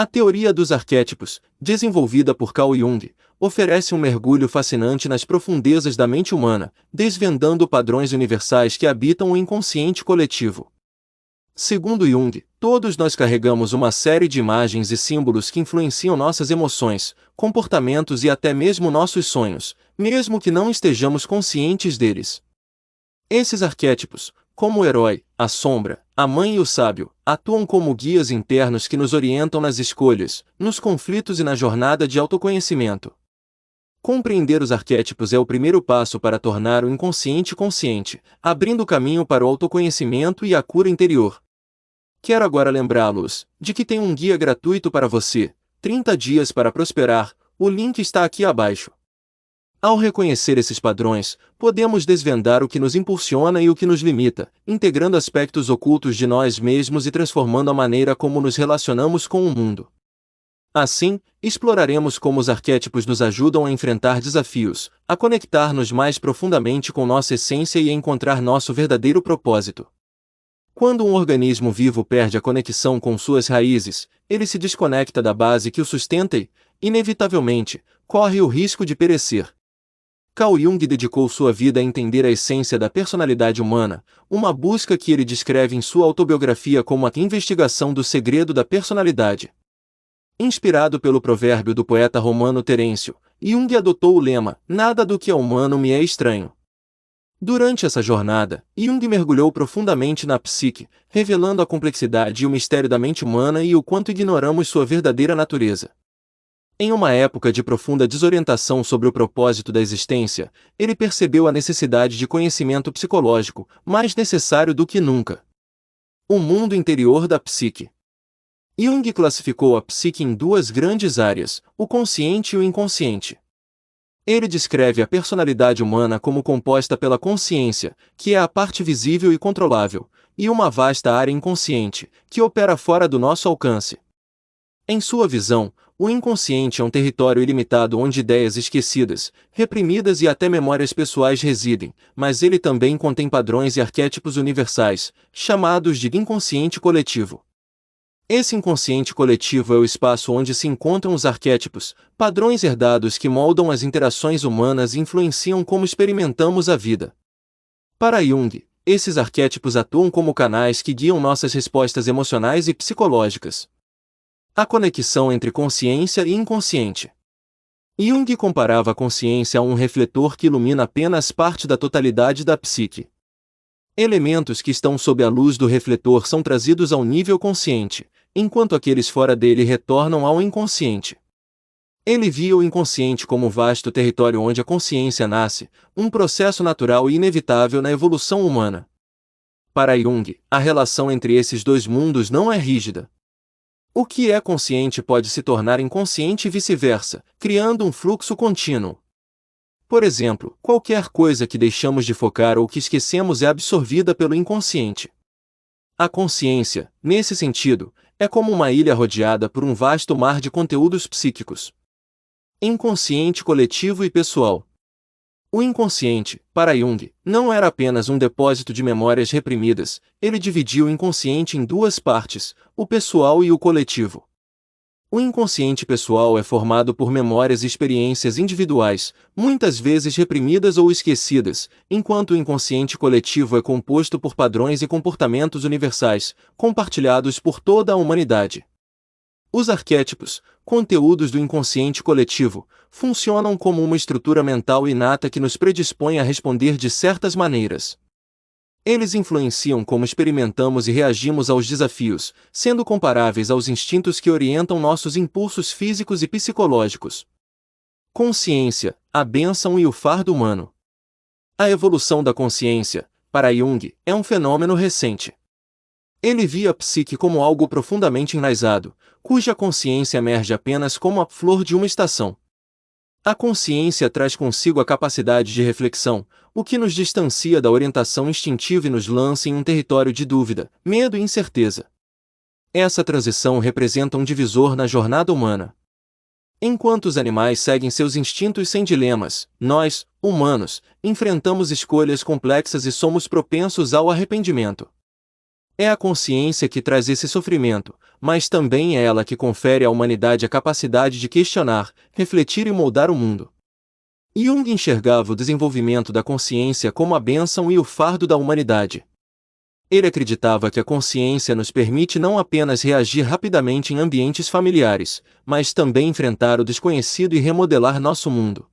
A teoria dos arquétipos, desenvolvida por Carl Jung, oferece um mergulho fascinante nas profundezas da mente humana, desvendando padrões universais que habitam o inconsciente coletivo. Segundo Jung, todos nós carregamos uma série de imagens e símbolos que influenciam nossas emoções, comportamentos e até mesmo nossos sonhos, mesmo que não estejamos conscientes deles. Esses arquétipos, como o herói, a sombra, a mãe e o sábio, atuam como guias internos que nos orientam nas escolhas, nos conflitos e na jornada de autoconhecimento. Compreender os arquétipos é o primeiro passo para tornar o inconsciente consciente, abrindo caminho para o autoconhecimento e a cura interior. Quero agora lembrá-los de que tem um guia gratuito para você, 30 dias para prosperar, o link está aqui abaixo. Ao reconhecer esses padrões, podemos desvendar o que nos impulsiona e o que nos limita, integrando aspectos ocultos de nós mesmos e transformando a maneira como nos relacionamos com o mundo. Assim, exploraremos como os arquétipos nos ajudam a enfrentar desafios, a conectar-nos mais profundamente com nossa essência e a encontrar nosso verdadeiro propósito. Quando um organismo vivo perde a conexão com suas raízes, ele se desconecta da base que o sustenta e, inevitavelmente, corre o risco de perecer. Carl Jung dedicou sua vida a entender a essência da personalidade humana, uma busca que ele descreve em sua autobiografia como a investigação do segredo da personalidade. Inspirado pelo provérbio do poeta romano Terêncio, Jung adotou o lema, nada do que é humano me é estranho. Durante essa jornada, Jung mergulhou profundamente na psique, revelando a complexidade e o mistério da mente humana e o quanto ignoramos sua verdadeira natureza. Em uma época de profunda desorientação sobre o propósito da existência, ele percebeu a necessidade de conhecimento psicológico, mais necessário do que nunca. O mundo interior da psique. Jung classificou a psique em duas grandes áreas, o consciente e o inconsciente. Ele descreve a personalidade humana como composta pela consciência, que é a parte visível e controlável, e uma vasta área inconsciente, que opera fora do nosso alcance. Em sua visão, o inconsciente é um território ilimitado onde ideias esquecidas, reprimidas e até memórias pessoais residem, mas ele também contém padrões e arquétipos universais, chamados de inconsciente coletivo. Esse inconsciente coletivo é o espaço onde se encontram os arquétipos, padrões herdados que moldam as interações humanas e influenciam como experimentamos a vida. Para Jung, esses arquétipos atuam como canais que guiam nossas respostas emocionais e psicológicas. A conexão entre consciência e inconsciente. Jung comparava a consciência a um refletor que ilumina apenas parte da totalidade da psique. Elementos que estão sob a luz do refletor são trazidos ao nível consciente, enquanto aqueles fora dele retornam ao inconsciente. Ele via o inconsciente como vasto território onde a consciência nasce, um processo natural e inevitável na evolução humana. Para Jung, a relação entre esses dois mundos não é rígida. O que é consciente pode se tornar inconsciente e vice-versa, criando um fluxo contínuo. Por exemplo, qualquer coisa que deixamos de focar ou que esquecemos é absorvida pelo inconsciente. A consciência, nesse sentido, é como uma ilha rodeada por um vasto mar de conteúdos psíquicos. Inconsciente coletivo e pessoal. O inconsciente, para Jung, não era apenas um depósito de memórias reprimidas, ele dividia o inconsciente em duas partes, o pessoal e o coletivo. O inconsciente pessoal é formado por memórias e experiências individuais, muitas vezes reprimidas ou esquecidas, enquanto o inconsciente coletivo é composto por padrões e comportamentos universais, compartilhados por toda a humanidade. Os arquétipos, conteúdos do inconsciente coletivo, funcionam como uma estrutura mental inata que nos predispõe a responder de certas maneiras. Eles influenciam como experimentamos e reagimos aos desafios, sendo comparáveis aos instintos que orientam nossos impulsos físicos e psicológicos. Consciência, a bênção e o fardo humano. A evolução da consciência, para Jung, é um fenômeno recente. Ele via a psique como algo profundamente enraizado, cuja consciência emerge apenas como a flor de uma estação. A consciência traz consigo a capacidade de reflexão, o que nos distancia da orientação instintiva e nos lança em um território de dúvida, medo e incerteza. Essa transição representa um divisor na jornada humana. Enquanto os animais seguem seus instintos sem dilemas, nós, humanos, enfrentamos escolhas complexas e somos propensos ao arrependimento. É a consciência que traz esse sofrimento, mas também é ela que confere à humanidade a capacidade de questionar, refletir e moldar o mundo. Jung enxergava o desenvolvimento da consciência como a bênção e o fardo da humanidade. Ele acreditava que a consciência nos permite não apenas reagir rapidamente em ambientes familiares, mas também enfrentar o desconhecido e remodelar nosso mundo.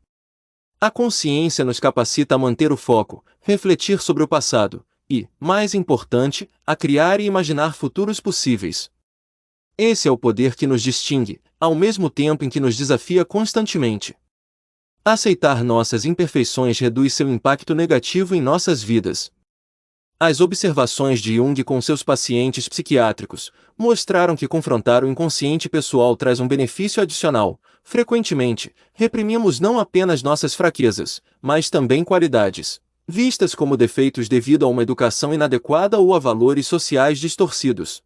A consciência nos capacita a manter o foco, refletir sobre o passado e, mais importante, a criar e imaginar futuros possíveis. Esse é o poder que nos distingue, ao mesmo tempo em que nos desafia constantemente. Aceitar nossas imperfeições reduz seu impacto negativo em nossas vidas. As observações de Jung com seus pacientes psiquiátricos mostraram que confrontar o inconsciente pessoal traz um benefício adicional. Frequentemente, reprimimos não apenas nossas fraquezas, mas também qualidades, vistas como defeitos devido a uma educação inadequada ou a valores sociais distorcidos.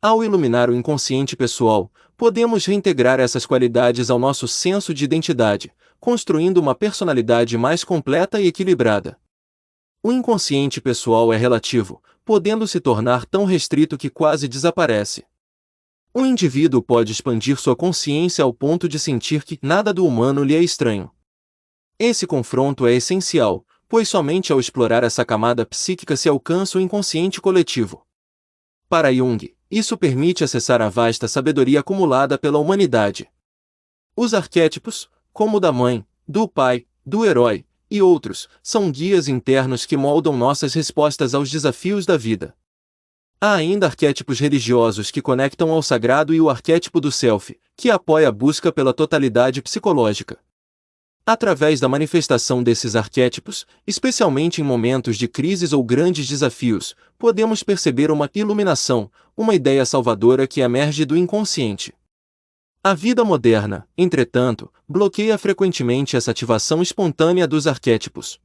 Ao iluminar o inconsciente pessoal, podemos reintegrar essas qualidades ao nosso senso de identidade, construindo uma personalidade mais completa e equilibrada. O inconsciente pessoal é relativo, podendo se tornar tão restrito que quase desaparece. Um indivíduo pode expandir sua consciência ao ponto de sentir que nada do humano lhe é estranho. Esse confronto é essencial, pois somente ao explorar essa camada psíquica se alcança o inconsciente coletivo. Para Jung, isso permite acessar a vasta sabedoria acumulada pela humanidade. Os arquétipos, como o da mãe, do pai, do herói, e outros, são guias internos que moldam nossas respostas aos desafios da vida. Há ainda arquétipos religiosos que conectam ao sagrado e o arquétipo do self, que apoia a busca pela totalidade psicológica. Através da manifestação desses arquétipos, especialmente em momentos de crises ou grandes desafios, podemos perceber uma iluminação, uma ideia salvadora que emerge do inconsciente. A vida moderna, entretanto, bloqueia frequentemente essa ativação espontânea dos arquétipos.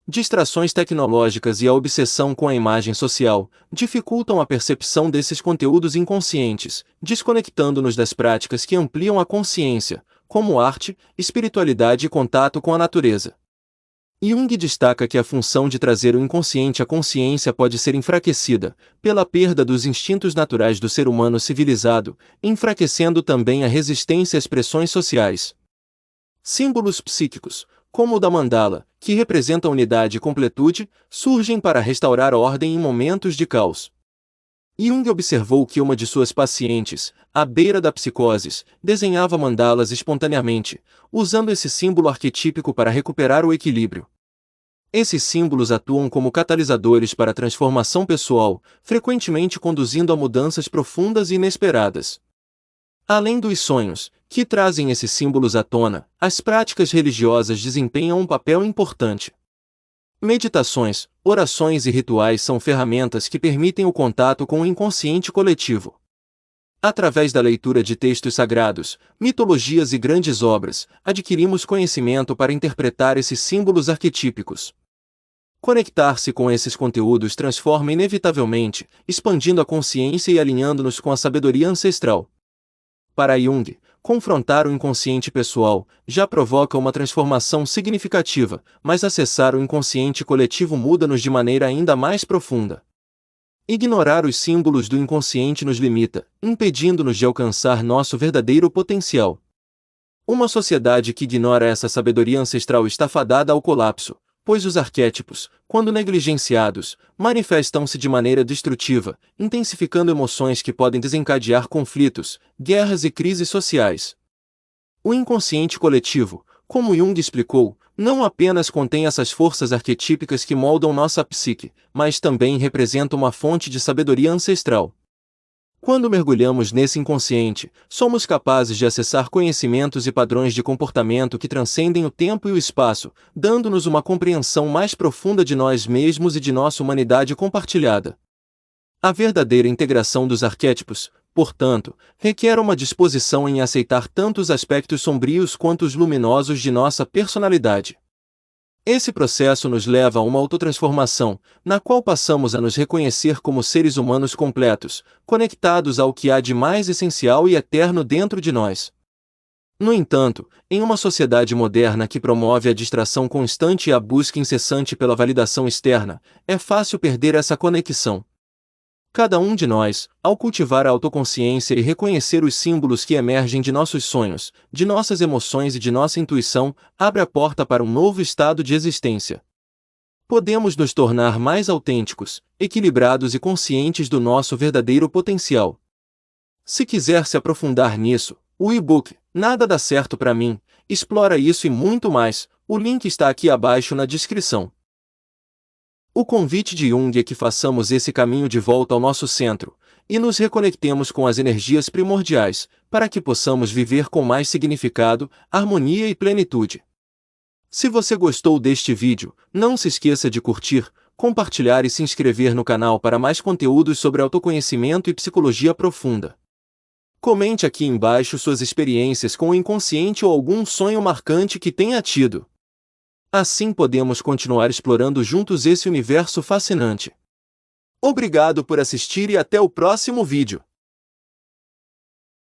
Distrações tecnológicas e a obsessão com a imagem social dificultam a percepção desses conteúdos inconscientes, desconectando-nos das práticas que ampliam a consciência, como arte, espiritualidade e contato com a natureza. Jung destaca que a função de trazer o inconsciente à consciência pode ser enfraquecida pela perda dos instintos naturais do ser humano civilizado, enfraquecendo também a resistência às pressões sociais. Símbolos psíquicos, como o da mandala, que representa a unidade e completude, surgem para restaurar a ordem em momentos de caos. Jung observou que uma de suas pacientes, à beira da psicose, desenhava mandalas espontaneamente, usando esse símbolo arquetípico para recuperar o equilíbrio. Esses símbolos atuam como catalisadores para a transformação pessoal, frequentemente conduzindo a mudanças profundas e inesperadas. Além dos sonhos, que trazem esses símbolos à tona, as práticas religiosas desempenham um papel importante. Meditações, orações e rituais são ferramentas que permitem o contato com o inconsciente coletivo. Através da leitura de textos sagrados, mitologias e grandes obras, adquirimos conhecimento para interpretar esses símbolos arquetípicos. Conectar-se com esses conteúdos transforma inevitavelmente, expandindo a consciência e alinhando-nos com a sabedoria ancestral. Para Jung, confrontar o inconsciente pessoal já provoca uma transformação significativa, mas acessar o inconsciente coletivo muda-nos de maneira ainda mais profunda. Ignorar os símbolos do inconsciente nos limita, impedindo-nos de alcançar nosso verdadeiro potencial. Uma sociedade que ignora essa sabedoria ancestral está fadada ao colapso, pois os arquétipos, quando negligenciados, manifestam-se de maneira destrutiva, intensificando emoções que podem desencadear conflitos, guerras e crises sociais. O inconsciente coletivo, como Jung explicou, não apenas contém essas forças arquetípicas que moldam nossa psique, mas também representa uma fonte de sabedoria ancestral. Quando mergulhamos nesse inconsciente, somos capazes de acessar conhecimentos e padrões de comportamento que transcendem o tempo e o espaço, dando-nos uma compreensão mais profunda de nós mesmos e de nossa humanidade compartilhada. A verdadeira integração dos arquétipos, portanto, requer uma disposição em aceitar tanto os aspectos sombrios quanto os luminosos de nossa personalidade. Esse processo nos leva a uma autotransformação, na qual passamos a nos reconhecer como seres humanos completos, conectados ao que há de mais essencial e eterno dentro de nós. No entanto, em uma sociedade moderna que promove a distração constante e a busca incessante pela validação externa, é fácil perder essa conexão. Cada um de nós, ao cultivar a autoconsciência e reconhecer os símbolos que emergem de nossos sonhos, de nossas emoções e de nossa intuição, abre a porta para um novo estado de existência. Podemos nos tornar mais autênticos, equilibrados e conscientes do nosso verdadeiro potencial. Se quiser se aprofundar nisso, o e-book Nada Dá Certo Pra Mim explora isso e muito mais. O link está aqui abaixo na descrição. O convite de Jung é que façamos esse caminho de volta ao nosso centro e nos reconectemos com as energias primordiais, para que possamos viver com mais significado, harmonia e plenitude. Se você gostou deste vídeo, não se esqueça de curtir, compartilhar e se inscrever no canal para mais conteúdos sobre autoconhecimento e psicologia profunda. Comente aqui embaixo suas experiências com o inconsciente ou algum sonho marcante que tenha tido. Assim podemos continuar explorando juntos esse universo fascinante. Obrigado por assistir e até o próximo vídeo.